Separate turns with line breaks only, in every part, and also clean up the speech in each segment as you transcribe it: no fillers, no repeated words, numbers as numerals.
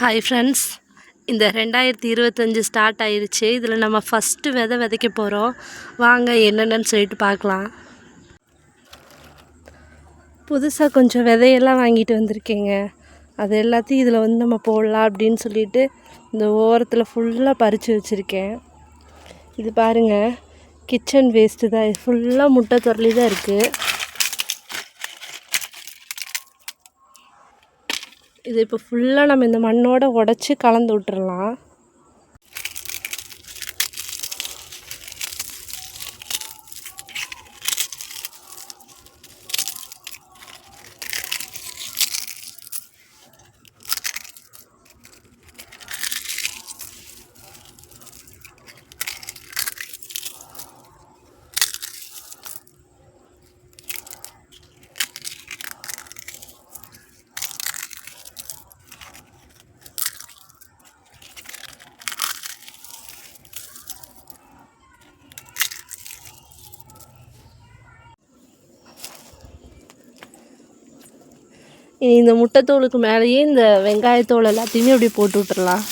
Hi friends, இந்த 2025 start ஆயிடுச்சு. இதில் நம்ம ஃபஸ்ட்டு விதைக்க போகிறோம். வாங்க என்னென்னு சொல்லிட்டு பார்க்கலாம். புதுசாக கொஞ்சம் விதையெல்லாம் வாங்கிட்டு வந்திருக்கேங்க. அது எல்லாத்தையும் இதில் வந்து நம்ம போடலாம் அப்படின்னு சொல்லிட்டு இந்த ஓரத்தில் ஃபுல்லாக பறித்து வச்சுருக்கேன். இது பாருங்கள், கிச்சன் வேஸ்ட்டு தான். இது ஃபுல்லாக முட்டை தொரலி தான் இருக்குது. இது இப்போ ஃபுல்லாக நம்ம இந்த மண்ணோட உடச்சி கலந்து விட்டுறலாம். இனி இந்த முட்டைத்தோலுக்கு மேலேயே இந்த வெங்காயத்தோல் எல்லாத்தையுமே அப்படியே போட்டு விட்டுறலாம்.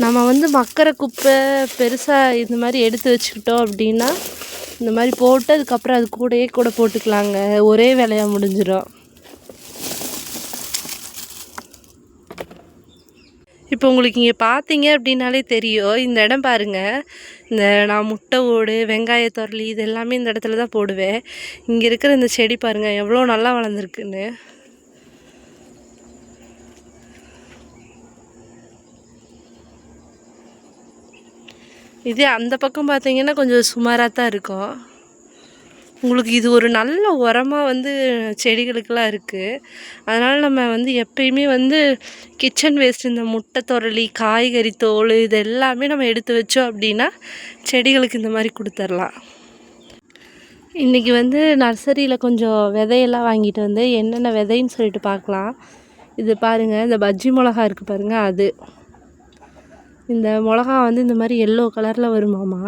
நம்ம வந்து மக்கிற குப்பை பெருசாக இந்த மாதிரி எடுத்து வச்சுக்கிட்டோம் அப்படின்னா இந்த மாதிரி போட்டு அதுக்கப்புறம் அது கூடயே கூட போட்டுக்கலாங்க. ஒரே வேலையாக முடிஞ்சிடும். இப்போ உங்களுக்கு இங்கே பார்த்தீங்க அப்படின்னாலே தெரியும். இந்த இடம் பாருங்கள், இந்த நான் முட்டை ஓடு வெங்காயத்தொரலி இது எல்லாமே இந்த இடத்துல தான் போடுவேன். இங்கே இருக்கிற இந்த செடி பாருங்கள் எவ்வளோ நல்லா வளர்ந்துருக்குன்னு. இதே அந்த பக்கம் பார்த்தீங்கன்னா கொஞ்சம் சுமாராக தான் இருக்கும். உங்களுக்கு இது ஒரு நல்ல உரமாக வந்து செடிகளுக்கெல்லாம் இருக்குது. அதனால் நம்ம வந்து எப்பயுமே வந்து கிச்சன் வேஸ்ட் இந்த முட்டை தொரலி காய்கறி தோல் இது எல்லாமே நம்ம எடுத்து வச்சோம் அப்படின்னா செடிகளுக்கு இந்த மாதிரி கொடுத்துர்லாம். இன்றைக்கி வந்து நர்சரியில் கொஞ்சம் விதையெல்லாம் வாங்கிட்டு வந்து என்னென்ன விதைன்னு சொல்லிட்டு பார்க்கலாம். இது பாருங்கள், இந்த பஜ்ஜி மிளகா இருக்குது பாருங்கள். அது இந்த மிளகா வந்து இந்த மாதிரி எல்லோ கலரில் வருமாமா.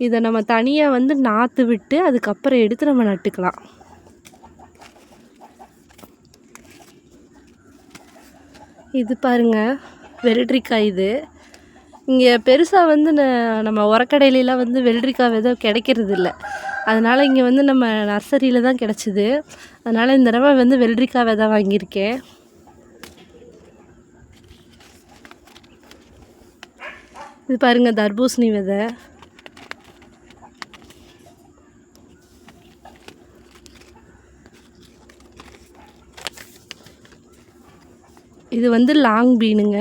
இதை நம்ம தனியாக வந்து நாற்று விட்டு அதுக்கப்புறம் எடுத்து நம்ம நட்டுக்கலாம். இது பாருங்கள், வெள்ளரிக்காய். இது இங்கே பெருசாக வந்து நம்ம உரக்கடையிலலாம் வந்து வெள்ளரிக்காய் விதை கிடைக்கிறது இல்லை. அதனால் இங்கே வந்து நம்ம நர்சரியில் தான் கிடச்சிது. அதனால் இந்த தடவை வந்து வெள்ளரிக்காய் விதை வாங்கியிருக்கேன். இது பாருங்கள், தர்பூசணி விதை. இது வந்து லாங் பீனுங்க.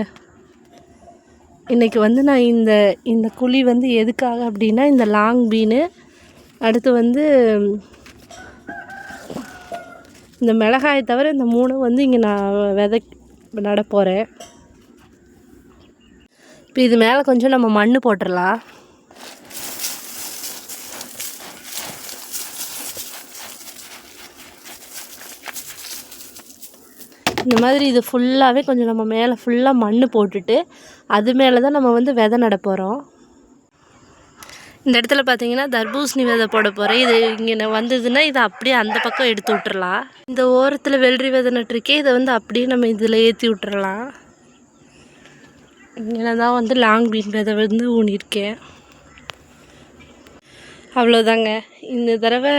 இன்றைக்கி வந்து நான் இந்த குழி வந்து எதுக்காக அப்படின்னா இந்த லாங் பீனு, அடுத்து வந்து இந்த மிளகாயை தவிர இந்த 3 வந்து இங்கே நான் நட போகிறேன். இப்போ இது மேலே கொஞ்சம் நம்ம மண் போட்டுடலாம். இந்த மாதிரி இது ஃபுல்லாகவே கொஞ்சம் நம்ம மேலே ஃபுல்லாக மண் போட்டுட்டு அது மேலே தான் நம்ம வந்து விதை நட போகிறோம். இந்த இடத்துல பார்த்தீங்கன்னா தர்பூசணி விதை போட போகிறேன். இது இங்கே வந்ததுன்னா இதை அப்படியே அந்த பக்கம் எடுத்து விட்டுறலாம். இந்த ஓரத்தில் வெள்ளரி விதை நட்டுருக்கேன். இதை வந்து அப்படியே நம்ம இதில் ஏற்றி விட்டுறலாம். இங்கே தான் வந்து லாங் பீன் விதை வந்து ஊனியிருக்கேன். அவ்வளோதாங்க. இந்த தடவை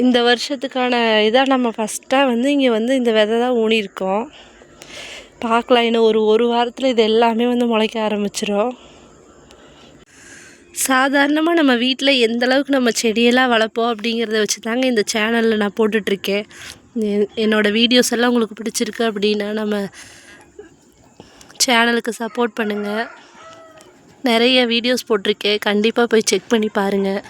இந்த வருஷத்துக்கான இதாக நம்ம ஃபஸ்ட்டாக வந்து இங்கே வந்து இந்த விதை தான் ஊனியிருக்கோம். பார்க்கலாம், இன்னும் ஒரு வாரத்தில் இது எல்லாமே வந்து முளைக்க ஆரம்பிச்சிடும். சாதாரணமாக நம்ம வீட்டில் எந்தளவுக்கு நம்ம செடியெல்லாம் வளர்ப்போம் அப்படிங்கிறத வச்சு தாங்க இந்த சேனலில் நான் போட்டுட்ருக்கேன். என்னோடய வீடியோஸ் எல்லாம் உங்களுக்கு பிடிச்சிருக்கு அப்படின்னா நம்ம சேனலுக்கு சப்போர்ட் பண்ணுங்கள். நிறைய வீடியோஸ் போட்டிருக்கேன், கண்டிப்பாக போய் செக் பண்ணி பாருங்கள்.